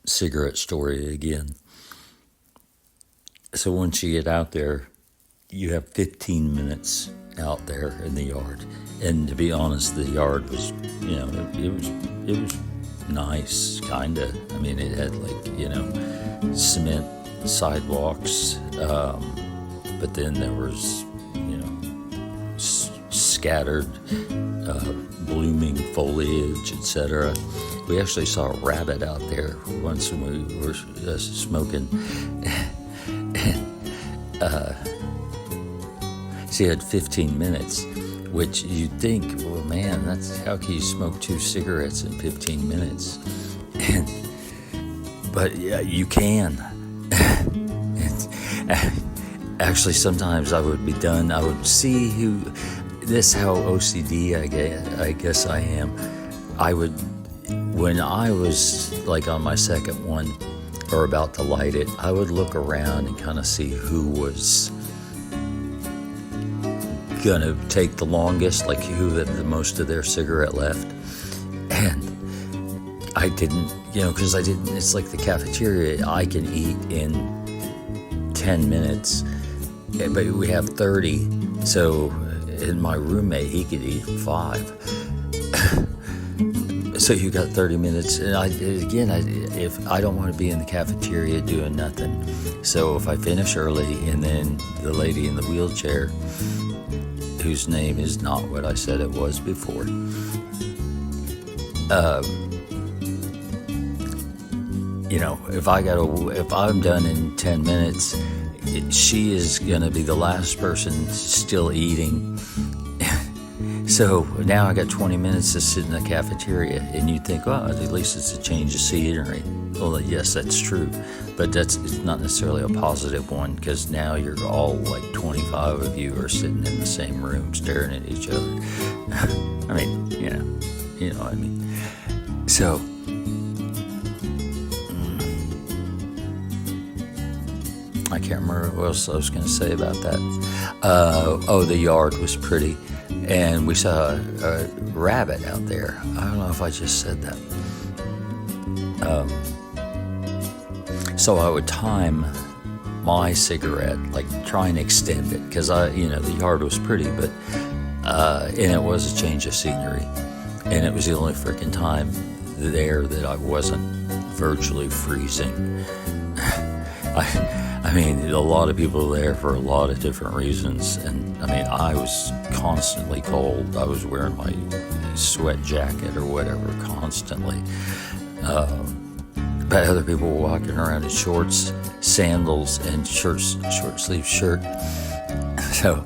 cigarette story again. So once you get out there, you have 15 minutes out there in the yard. And to be honest, the yard was, it was nice, kind of. I mean, it had cement sidewalks, but then there was, scattered blooming foliage, etc. We actually saw a rabbit out there once when we were smoking. She had 15 minutes, which you'd think, well, man, that's how can you smoke 2 cigarettes in 15 minutes? But yeah, you can. Actually, sometimes I would be done. I would see who. This how OCD I guess I am. When I was like on my second one or about to light it, I would look around and kind of see who was gonna take the longest, like who had the most of their cigarette left. And I didn't, because I didn't, it's like the cafeteria, I can eat in 10 minutes, but we have 30, so and my roommate, he could eat 5. So you got 30 minutes, and if I don't want to be in the cafeteria doing nothing, so if I finish early, and then the lady in the wheelchair, whose name is not what I said it was before, if I'm done in 10 minutes, she is gonna be the last person still eating. So now I got 20 minutes to sit in the cafeteria, and you think, well, at least it's a change of scenery. Well, yes, that's true, but it's not necessarily a positive one, because now you're all like 25 of you are sitting in the same room staring at each other. I mean, you know what I mean. So, I can't remember what else I was going to say about that. The yard was pretty. And we saw a rabbit out there. I don't know if I just said that. So I would time my cigarette, like try and extend it, because the yard was pretty, but and it was a change of scenery, and it was the only freaking time there that I wasn't virtually freezing. I mean, a lot of people there for a lot of different reasons, and I mean, I was constantly cold. I was wearing my sweat jacket or whatever constantly. But other people were walking around in shorts, sandals, and short sleeve shirt. So,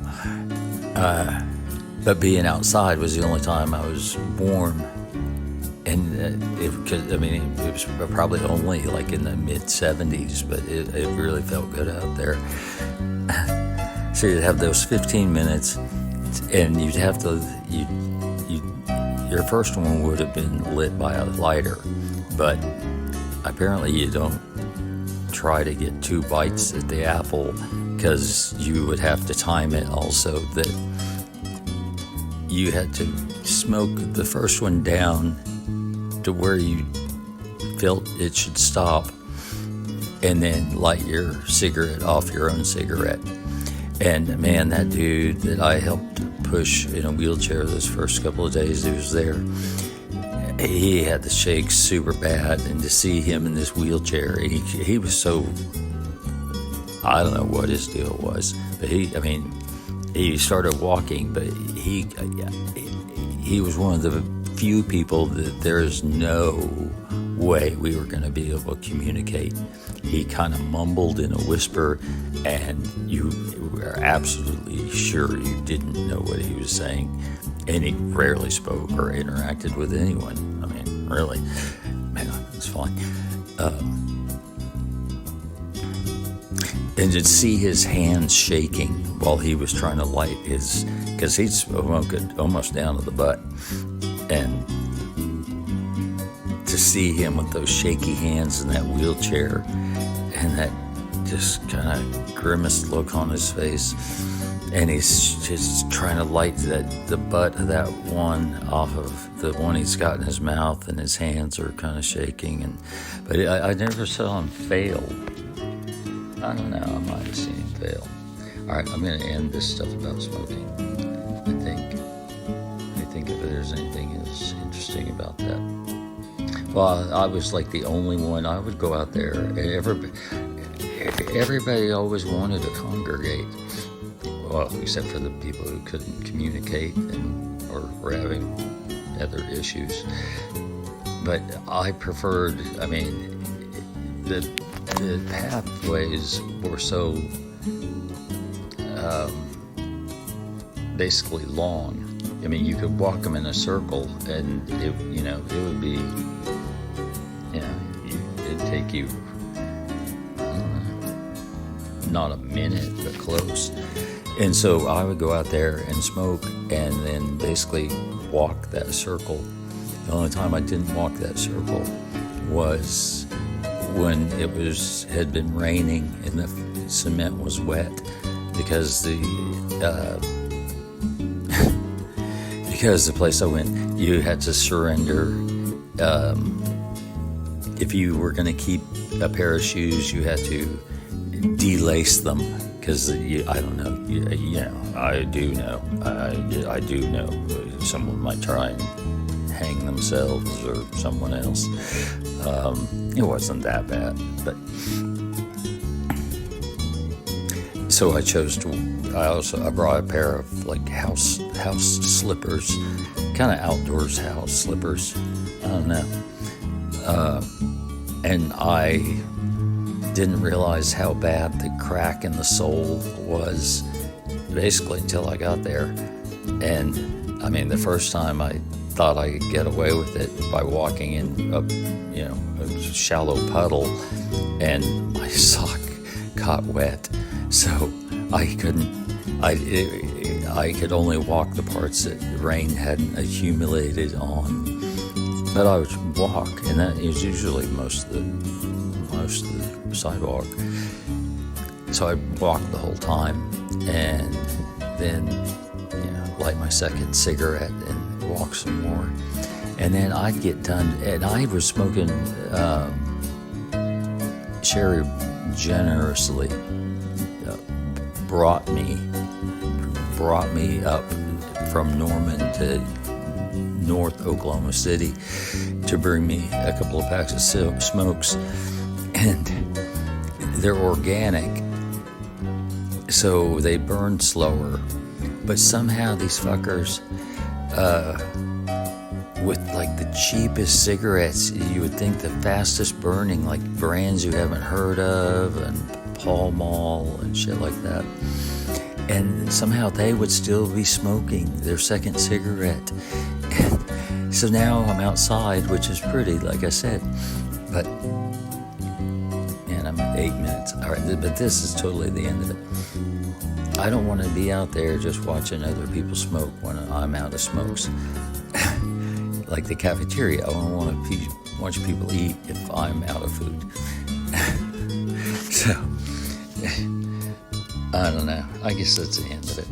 but being outside was the only time I was warm. And it was probably only like in the mid-70s, but it really felt good out there. So you'd have those 15 minutes, and you'd have to, your first one would have been lit by a lighter, but apparently you don't try to get 2 bites at the apple, because you would have to time it also that you had to smoke the first one down to where you felt it should stop, and then light your cigarette off your own cigarette. And man, that dude that I helped push in a wheelchair those first couple of days he was there, he had the shakes super bad, and to see him in this wheelchair, he was so, I don't know what his deal was, but he started walking, but he was one of the few people that there's no way we were going to be able to communicate. He kind of mumbled in a whisper, and you were absolutely sure you didn't know what he was saying, and he rarely spoke or interacted with anyone. I mean, really, man, it's fine. And to see his hands shaking while he was trying to light his, because he's almost down to the butt, and to see him with those shaky hands in that wheelchair and that just kind of grimaced look on his face, and he's just trying to light the butt of that one off of the one he's got in his mouth, and his hands are kind of shaking. But I never saw him fail. I don't know. I might have seen him fail. All right, I'm going to end this stuff about smoking. I think. Let me think if there's anything else interesting about that. Well, I was like the only one. I would go out there. Everybody always wanted to congregate. Well, except for the people who couldn't communicate or were having other issues. But I preferred, the pathways were so basically long. You could walk them in a circle, and it would be, it'd take you, I don't know, not a minute, but close. And so I would go out there and smoke, and then basically walk that circle. The only time I didn't walk that circle was when it had been raining and the cement was wet, because because the place I went, you had to surrender. If you were going to keep a pair of shoes, you had to delace them, because I don't know. I do know. I do know. Someone might try and hang themselves, or someone else. It wasn't that bad, but so I chose to. I brought a pair of like house slippers, kind of outdoors house slippers. I don't know. And I didn't realize how bad the crack in the sole was, basically, until I got there. And the first time I thought I could get away with it by walking in a shallow puddle, and my sock got wet, so I could only walk the parts that the rain hadn't accumulated on. But I would walk, and that is usually most of the sidewalk. So I walked the whole time, and then light my second cigarette and walk some more. And then I'd get done, and I was smoking Sherry generously brought me up from Norman to North Oklahoma City to bring me a couple of packs of smokes, and they're organic, so they burn slower. But somehow these fuckers, with like the cheapest cigarettes, you would think the fastest burning, like brands you haven't heard of, and Pall Mall and shit like that. And somehow they would still be smoking their second cigarette. And so now I'm outside, which is pretty, like I said. But, man, I'm at 8 minutes. All right, but this is totally the end of it. I don't want to be out there just watching other people smoke when I'm out of smokes. Like the cafeteria, I don't want to watch people eat if I'm out of food. So, I don't know. I guess that's the end of it.